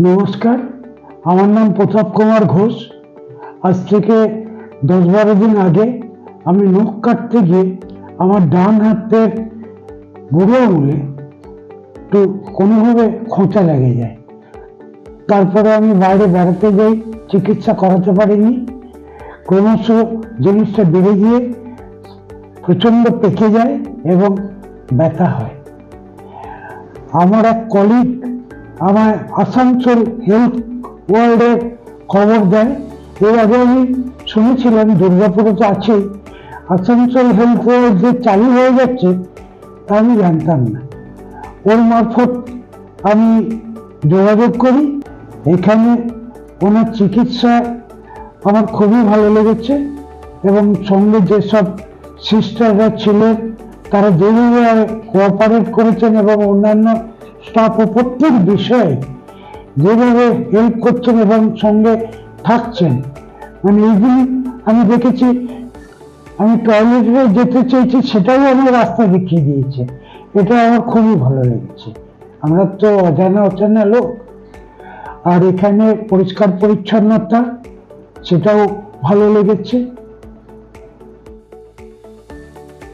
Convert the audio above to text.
নমস্কার, আমার নাম প্রতাপ কুমার ঘোষ। আজ থেকে 10-12 দিন আগে আমি নখ কাটতে গিয়ে আমার ডান হাতের বুড়ো আঙুলে একটু কোনোভাবে খোঁচা লেগে যায়। তারপরে আমি বাইরে বেড়াতে যাই, চিকিৎসা করাতে পারিনি। ক্রমশ জিনিসটা বেড়ে গিয়ে প্রচণ্ড পেকে যায় এবং ব্যথা হয়। আমার এক কলিগ আমায় আসানসোল হেলথ ওয়ার্ল্ডের খবর দেয়। এর আগে আমি শুনেছিলাম দুর্গাপুরে তো আছেই, আসানসোল হেলথ ওয়ার্ল্ড যে চালু হয়ে যাচ্ছে তা আমি জানতাম না। ওর মারফত আমি যোগাযোগ করি। এখানে ওনার চিকিৎসা আমার খুবই ভালো লেগেছে এবং সঙ্গে যেসব সিস্টাররা ছিলেন তারা যেভাবে কোঅপারেট করেছেন এবং অন্যান্য স্টাফ ও প্রত্যেক বিষয়ে যেভাবে হেল্প করছেন এবং সঙ্গে থাকছেন, মানে এইগুলি আমি দেখেছি। আমি টয়লেটে যেতে চেয়েছি, সেটাও আমি রাস্তা দেখিয়ে দিয়েছে। এটা আমার খুবই ভালো লেগেছে। আমরা তো অজানা লোক, আর এখানে পরিষ্কার পরিচ্ছন্নতা সেটাও ভালো লেগেছে।